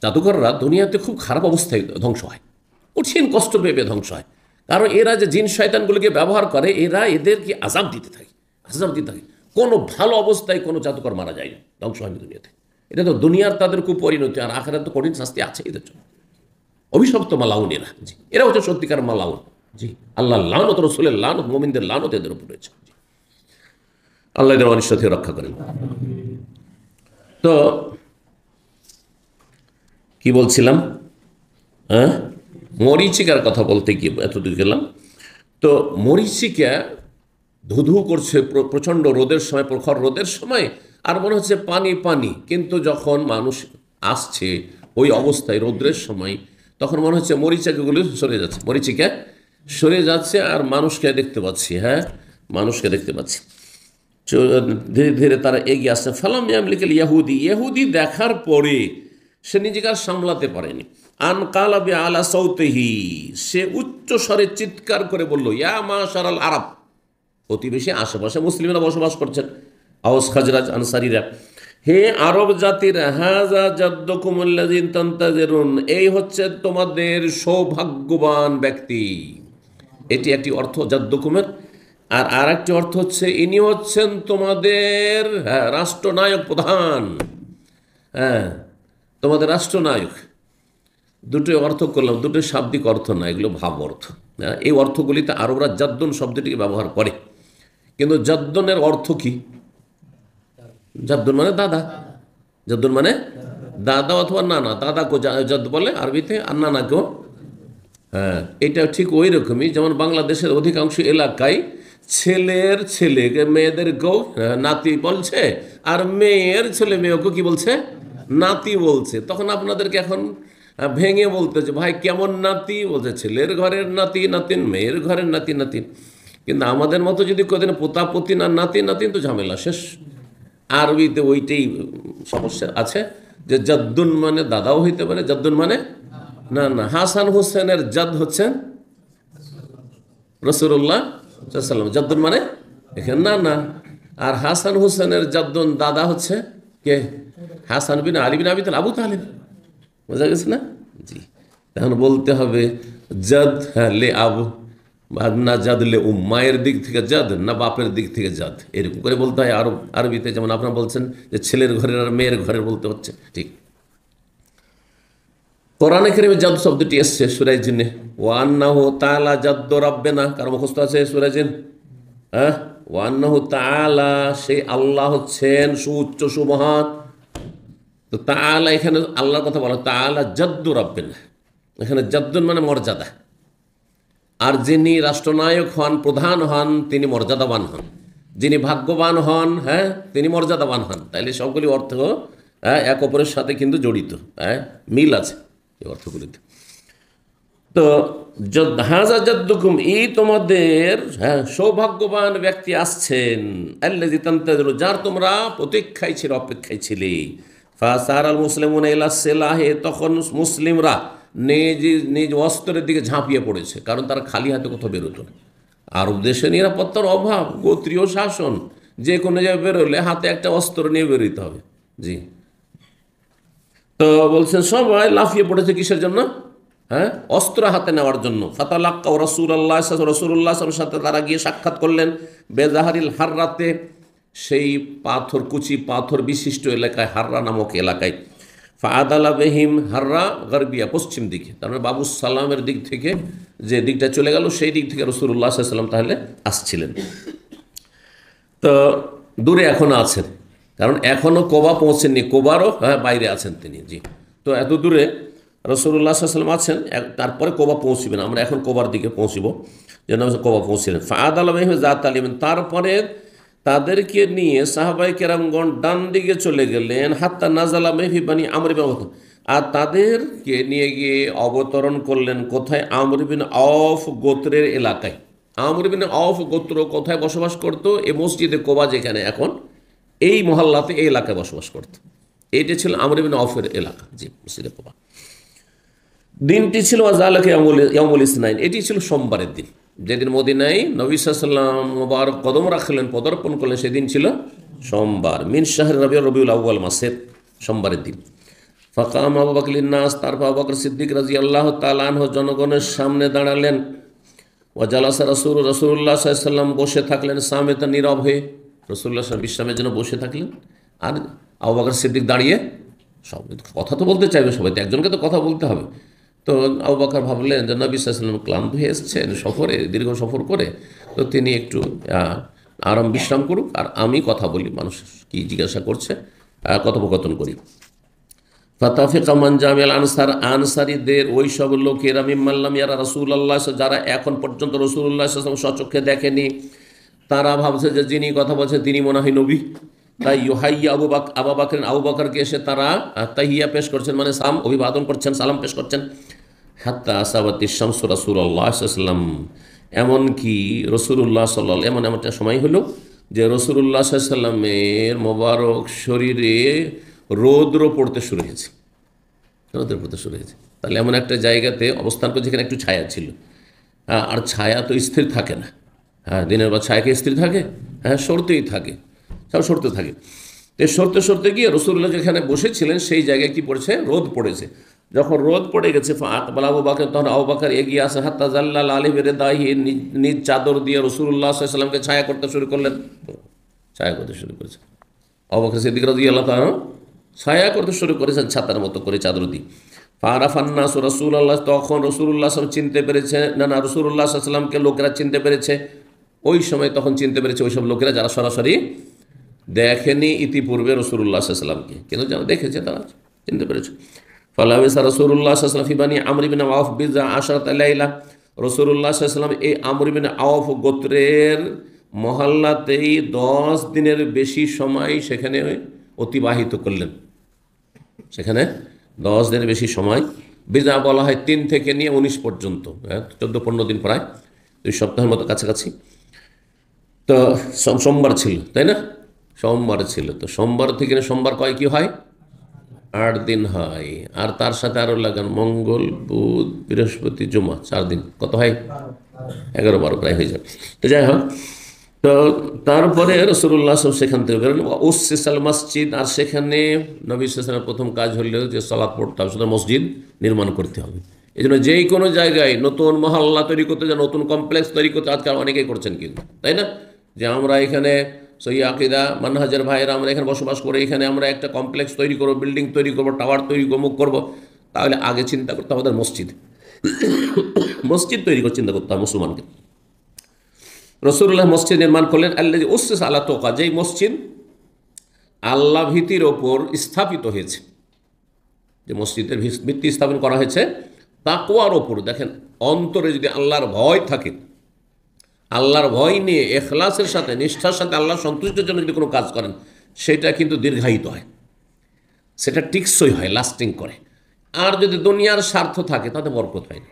জাদুকররা দুনিয়াতে খুব খারাপ অবস্থায় ধ্বংস হয়, কঠিন কষ্ট পেয়ে ধ্বংস হয়। কারণ এরা যে জিন শয়তানগুলোকে ব্যবহার করে, এরা এদেরকে আযাব দিতে থাকে, আযাব দিতে থাকে। কোনো ভালো অবস্থায় কোনো জাদুকর মারা যায় না, ধ্বংস হয়নি দুনিয়াতে। এটা তো দুনিয়ার তাদের খুব পরিণতি, আর আখিরাতে তো কঠিন শাস্তি আছে এদের জন্য। অভিশপ্ত মালাউন এরা, জি, এরা হচ্ছে সত্যিকার মালাউন। জি, আল্লাহ লানত, রসুলের লানত, মুমিনদের লানত এদের উপর রয়েছে। আল্লাহ এদের অনিষ্ট থেকে রক্ষা করেন। তো কি বলছিলাম, হ্যাঁ, মরীচিকার কথা বলতে গিয়ে এতদূর গেলাম। তো মরীচিকা ধুধু করছে প্রচণ্ড রোদের সময়, প্রখর রোদের সময়, আর মনে হচ্ছে পানি পানি, কিন্তু যখন মানুষ আসছে ওই অবস্থায় রৌদ্রের সময়, তখন মনে হচ্ছে মরিচিকাগুলো সরে যাচ্ছে, মরিচিকা সরে যাচ্ছে, আর মানুষকে দেখতে পাচ্ছি। হ্যাঁ, মানুষকে দেখতে পাচ্ছি। ধীরে ধীরে তারা এগিয়ে আসছে। ফালাম ইয়ামলিকাল ইয়াহুদি, ইহুদি দেখার পরে সে নিজেকে আর সামলাতে পারেনি। আন কালাবি আলা সৌতেহি, সে উচ্চ স্বরে চিৎকার করে বলল, ইয়া মাশারাল আরব, প্রতিবেশী আশেপাশে মুসলিমরা বসবাস করছেন, আওস খাজরাজ আনসারীরা, হে আরব জাতির, হাযা জাদ্দুকুম আল্লাযী তানতাযিরুন, এই হচ্ছে তোমাদের সৌভাগ্যবান ব্যক্তি। এটি একটি অর্থ জাদ্দুকুমের। আর আরেকটি অর্থ হচ্ছে ইনি হচ্ছেন তোমাদের রাষ্ট্রনায়ক, প্রধান, হ্যাঁ, তোমাদের রাষ্ট্রনায়ক। দুটো অর্থ করলাম, দুটো শাব্দিক অর্থ না, এগুলো ভাব অর্থ। এই অর্থগুলিতে আরবরা জাদ্দুন শব্দটিকে ব্যবহার করে, কিন্তু জাদ্দুনের অর্থ কি? জাদ্দুন মানে দাদা, জাদ্দুন মানে দাদা অথবা নানা। দাদাকে জাদ বলে আরবিতে, আর নানাকেও। হ্যাঁ, এটা ঠিক ওই রকমই, যেমন বাংলাদেশের অধিকাংশ এলাকায় ছেলের ছেলেকে মেয়েদেরকেও নাতি বলছে, আর মেয়ের ছেলে মেয়েকেও কি বলছে? নাতি বলছে। তখন আপনাদেরকে এখন ভেঙে বলতে যে ভাই কেমন নাতি, বলছে ছেলের ঘরের নাতি নাতিন, মেয়ের ঘরের নাতি নাতিন। কিন্তু আমাদের মতো যদি কদিন পোতাপতি না নাতি নাতিন, তো ঝামেলা শেষ। আরবিতে ওইটাই সমস্যা আছে, যে জাদ্দুন মানে দাদাও হইতে পারে, জাদ্দুন মানে না না। হাসান হোসেনের জাদ হচ্ছেন রাসূলুল্লাহ সাল্লাল্লাহু আলাইহি ওয়াসাল্লাম, জাদ্দুন মানে এখানে না না। আর হাসান হোসেনের জাদ্দুন দাদা হচ্ছে কে? হাসান বিন আলী বিন আবি তালিব, আবু তালিব। বোঝা গেছে না? জি। তখন বলতে হবে জাদ, হ্যাঁ, লে আবু, না জাদ লে উম, মায়ের দিক থেকে জাদ, না বাপের দিক থেকে জাদ, এরকম করে বলতে হয় আরবিতে। যেমন আপনারা বলছেন যে ছেলের ঘরের আর মেয়ের ঘরের বলতে হচ্ছে, ঠিক। কোরআনে কারিমে জাদ শব্দটি এসছে সূরা জিনে, ওয়ান্নাহু তাআলা জাদ্দু রাব্বিনা, কার মুখস্থ আছে সূরা জিন? হ্যাঁ, ওয়ান্নাহু তাআলা, সেই আল্লাহ হচ্ছেন সুউচ্চ সুমহান। তো তাআলা, এখানে আল্লাহর কথা বলা, তাআলা জাদ্দু রাব্বিনা, এখানে জাদ্দুন মানে মর্যাদা। আর যিনি রাষ্ট্রনায়ক হন, প্রধান হন, তিনি মর্যাদাবান হন। যিনি ভাগ্যবান হন, হ্যাঁ, তিনি মর্যাদাবান হন। তাইলে সবগুলি অর্থ এক অপরের সাথে কিন্তু জড়িত, হ্যাঁ, মিল আছে এই অর্থগুলিতে। তো হাযা জাদ্দুকুম, এই তোমাদের সৌভাগ্যবান ব্যক্তি আসছেন, আল্লাযী তানতাযিরু, যার তোমরা প্রতীক্ষায় ছিলে, অপেক্ষায় ছিলে। ফাসারাল মুসলিমুনা ইলা সিলাহি, তখন মুসলিমরা নিজ নিজ অস্ত্রের দিকে ঝাঁপিয়ে পড়েছে, কারণ তারা খালি হাতে কোথাও বেরোতো না। আরব দেশে নিরাপত্তার অভাব, গোত্রীয় শাসন, যে কোনো জায়গায় বেরোলে হাতে একটা অস্ত্র নিয়ে বেরোতে হবে। জি। তো বলছেন সবাই লাফিয়ে পড়েছে কিসের জন্য? হ্যাঁ, অস্ত্র হাতে নেওয়ার জন্য। ফাতালাক্কাউ রাসূলুল্লাহ, রাসূলুল্লাহর সাথে তারা গিয়ে সাক্ষাৎ করলেন বেজাহারিল হাররাতে, সেই পাথর, কুচি পাথর বিশিষ্ট এলাকায়, হাররা নামক এলাকায়। ফাআদালা বিহিম, হাররা গারবিয়া, পশ্চিম দিকে, তার মানে বাবু সালামের দিক থেকে যে দিকটা চলে গেল, সেই দিক থেকে রাসূলুল্লাহ সাল্লাল্লাহু আলাইহি ওয়াসাল্লাম তাহলে আসছিলেন। তো দূরে এখনো আছেন, কারণ এখনও কোবা পৌঁছেননি, কোবারও বাইরে আছেন তিনি। জি। তো এত দূরে রাসূলুল্লাহ সাল্লাল্লাহু আলাইহি ওয়াসাল্লাম আছেন, তারপরে কোবা পৌঁছবেন। আমরা এখন কোবার দিকে পৌঁছব, যেন কোবা পৌঁছলেন। ফাআদালা বিহিম যাত আলিমিন, তারপরে তাদেরকে নিয়ে সাহাবায়ে কেরামগণ ডান দিকে চলে গেলেন, হাত্তা নাজালা ফি বানি আমর ইবনে আওফ, আর তাদেরকে নিয়ে গিয়ে অবতরণ করলেন কোথায়? আমর ইবনে আওফ গোত্রের এলাকায়। আমর ইবনে আওফ গোত্র কোথায় বসবাস করতো? এই মসজিদে কোবা যেখানে এখন, এই মহল্লাতে, এই এলাকায় বসবাস করত। এইটা ছিল আমর ইবনে আওফের এলাকা। জি, মসজিদে কোবা। দিনটি ছিল যালিকা ইয়াউমুল ইসনাইন, এটি ছিল সোমবারের দিন, যেদিন মদিনায় নবী সাল্লাল্লাহু আলাইহি ওয়াসাল্লাম মুবারক কদম রাখলেন, পদার্পণ করলেন, সেদিন ছিল সোমবার। মিন শাহরি রবিউল আউয়াল, মাসের সোমবারের দিন। ফাকাম আবু বকর লিন্নাস, তারপর আবু বকর সিদ্দিক রাদিয়াল্লাহু তাআলা আনহু জনগণের সামনে দাঁড়ালেন। ওয়া জালাসা রাসূলুল্লাহ সাল্লাল্লাহু আলাইহি ওয়াসাল্লাম বসে থাকলেন সামেতা, নীরব হয়ে। রাসূলুল্লাহ বিশ্রামের জন্য বসে থাকলেন, আর আবু বকর সিদ্দিক দাঁড়িয়ে। সব কথা তো বলতে চাইবে সবাই, তো একজনকে তো কথা বলতে হবে। তো আবু বকর ভাবলেন যে নবী সাল্লাল্লাহু আলাইহি ওয়াসাল্লাম ক্লান্ত হয়ে এসেছেন সফরে, দীর্ঘ সফর করে, তো তিনি একটু আরাম বিশ্রাম করুক, আর আমি কথা বলি, মানুষ কি জিজ্ঞাসা করছে কথোপকথন করি। ফাতাফিকা মান জামিল আনসার, আনসারীদের ওই সব লোকেরা, মিম্মাল্লাম ইয়ারা রাসূলুল্লাহ, যারা এখন পর্যন্ত রাসূলুল্লাহ সাল্লাল্লাহু আলাইহি ওয়াসাল্লাম স্বচক্ষে দেখেনি, তারা ভাবছে যে যিনি কথা বলছেন তিনি মনে হয় নবী। তাই ইউহাইয়া আবু বকরকে এসে তারা তাহিয়া পেশ করছেন, মানে সালাম অভিবাদন করছেন, সালাম পেশ করছেন। হাত্তা আসাবাতি শামসু রাসূলুল্লাহ সাল্লাল্লাহু আলাইহি ওয়াসাল্লাম, এমনকি রাসূলুল্লাহ সাল্লাল্লাহু এমন একটা সময় হলো যে রাসূলুল্লাহ সাল্লাল্লাহু আলাইহি ওয়াসাল্লামের মোবারক শরীরে রৌদ্র পড়তে শুরু হয়েছে, রৌদ্র পড়তে শুরু হয়েছে। তাহলে এমন একটা জায়গাতে অবস্থান করে যেখানে একটু ছায়া ছিল। আর ছায়া তো স্থির থাকে না। দিনের বা ছায়াকে স্থির থাকে? সরতেই থাকে, সব সরতে থাকে। সরতে সরতে গিয়ে রাসূলুল্লাহ যেখানে বসেছিলেন সেই জায়গায় কি পড়েছে? রোদ পড়েছে। যখন রোদ পড়ে গেছে, আকবাল আবু বকর, তখন আবু বকর এগিয়ে আসে, হাত্তা জাল্লাল আলাইহি বিরিদাহি, নিজ চাদর দিয়ে রাসূলুল্লাহ সাল্লাল্লাহু আলাইহি ওয়াসাল্লামকে ছায়া করতে শুরু করলেন। ছায়া করতে শুরু করেছে আবু বকর সিদ্দিক রাদিয়াল্লাহু তাআলা, ছায়া করতে শুরু করেছেন ছাতার মতো করে চাদর দিয়ে। ফারাফান নাস রাসূলুল্লাহ, তখন রাসূলুল্লাহ সাল্লাল্লাহু আলাইহি চিনতে পেরেছে, না রাসূলুল্লাহ সাল্লাল্লাহু আলাইহি ওয়াসাল্লামকে লোকেরা চিনতে পেরেছে। ওই সময় তখন চিনতে পেরেছে ওই সব লোকেরা যারা সরাসরি দেখেনি ইতিপূর্বে রাসূলুল্লাহ সাল্লাল্লাহু আলাইহি ওয়াসাল্লামকে, কিন্তু যারা দেখেছে তারা চিনতে পেরেছে। ফালাবিসা রাসূলুল্লাহ সাল্লাল্লাহু আলাইহি ওয়াসাল্লাম ফি বানি আমর ইবনে আওফ বিজা আশরাতা লাইলা, রাসূলুল্লাহ সাল্লাল্লাহু আলাইহি ওয়াসাল্লাম এই আমর ইবনে আওফ গোত্রের মহল্লাতেই 10 দিনের বেশি সময় সেখানে অতিবাহিত করলেন। সেখানে 10 দিনের বেশি সময়, বিজা বলা হয় 3 থেকে নিয়ে 19 পর্যন্ত, 14-15 দিন, প্রায় 2 সপ্তাহের মতো কাছাকাছি। তো সোমবার ছিল, তাই না? সোমবার ছিল, তো সোমবার থেকে সোমবার কি হয়? 8 দিন হয়। আর তার সাথে আরও লাগান মঙ্গল, বুধ, বৃহস্পতি, জুমা, 4 দিন, কত হয়? 11-12 প্রায় হয়ে যায়। তো যাই হোক, তো তারপরে রাসূলুল্লাহ সেখান থেকে বেরোলেন। উসসিসাল মসজিদ, আর সেখানে নবী সাল্লাল্লাহু আলাইহি ওয়াসাল্লামের প্রথম কাজ হলো যে সালাত পড়তে হবে, সেটা মসজিদ নির্মাণ করতে হবে। এই জন্য যেই কোনো জায়গায় নতুন মহল্লা তৈরি করতে যায়, নতুন কমপ্লেক্স তৈরি করতে আজকাল অনেকেই করছেন, কিন্তু তাই না? যে আমরা এখানে সহি আকিদা মানহাজের ভাইয়েরা আমরা এখানে বসবাস করে, এখানে আমরা একটা কমপ্লেক্স তৈরি করবো, বিল্ডিং তৈরি করবো, টাওয়ার তৈরি করবো, করবো। তাহলে আগে চিন্তা করতে হবে মসজিদ, মসজিদ তৈরি করে চিন্তা করতে হবে মুসলমানকে। রাসূলুল্লাহ মসজিদ নির্মাণ করলেন, আল্লাযী উসসিসা আলা তাকওয়া, যেই মসজিদ আল্লাহ ভীতির ওপর স্থাপিত হয়েছে, যে মসজিদের ভিত্তি স্থাপন করা হয়েছে তাকওয়ার ওপর। দেখেন, অন্তরে যদি আল্লাহর ভয় থাকে, আল্লাহর ভয় নিয়ে ইখলাসের সাথে, নিষ্ঠার সাথে আল্লাহ সন্তুষ্টির জন্য যদি কোনো কাজ করেন, সেটা কিন্তু দীর্ঘায়িত হয়, সেটা টিকসই হয়, লাস্টিং করে। আর যদি দুনিয়ার স্বার্থ থাকে তাতে বরকত হয় না।